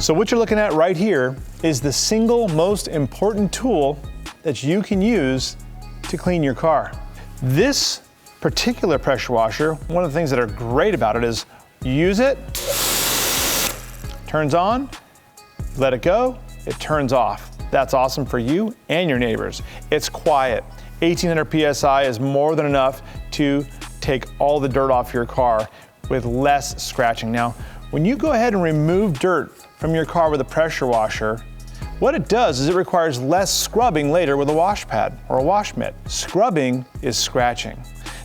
So what you're looking at right here is the single most important tool that you can use to clean your car. This particular pressure washer, one of the things that are great about it is you use it, turns on, let it go, it turns off. That's awesome for you and your neighbors. It's quiet. 1800 PSI is more than enough to take all the dirt off your car with less scratching. Now, when you go ahead and remove dirt from your car with a pressure washer, what it does is it requires less scrubbing later with a wash pad or a wash mitt. Scrubbing is scratching.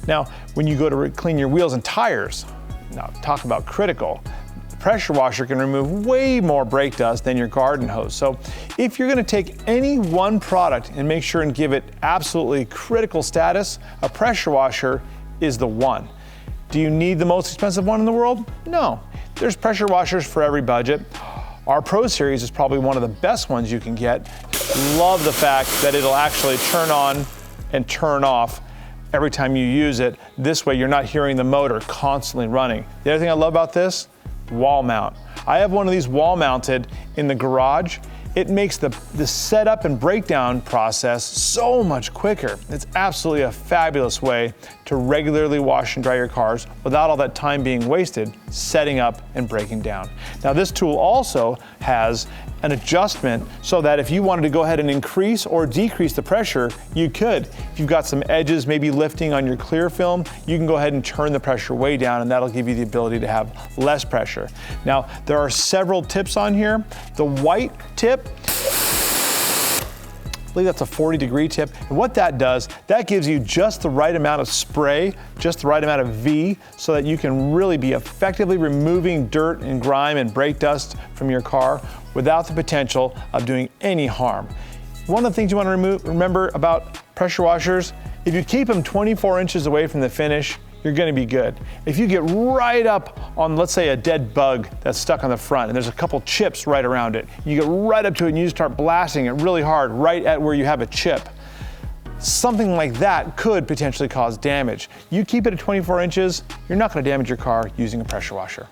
Now, when you go to clean your wheels and tires, now talk about critical, the pressure washer can remove way more brake dust than your garden hose. So if you're gonna take any one product and make sure and give it absolutely critical status, a pressure washer is the one. Do you need the most expensive one in the world? No. There's pressure washers for every budget. Our Pro Series is probably one of the best ones you can get. Love the fact that it'll actually turn on and turn off every time you use it. This way you're not hearing the motor constantly running. The other thing I love about this, wall mount. I have one of these wall mounted in the garage. It makes the setup and breakdown process so much quicker. It's absolutely a fabulous way to regularly wash and dry your cars without all that time being wasted setting up and breaking down. Now this tool also has an adjustment so that if you wanted to go ahead and increase or decrease the pressure, you could. If you've got some edges maybe lifting on your clear film, you can go ahead and turn the pressure way down and that'll give you the ability to have less pressure. Now, there are several tips on here. The white tip, I believe that's a 40-degree tip. And what that does, that gives you just the right amount of spray, just the right amount of V, so that you can really be effectively removing dirt and grime and brake dust from your car without the potential of doing any harm. One of the things you want to remember about pressure washers, if you keep them 24 inches away from the finish, you're going to be good. If you get right up on, let's say, a dead bug that's stuck on the front and there's a couple chips right around it, you get right up to it and you start blasting it really hard right at where you have a chip. Something like that could potentially cause damage. You keep it at 24 inches, you're not going to damage your car using a pressure washer.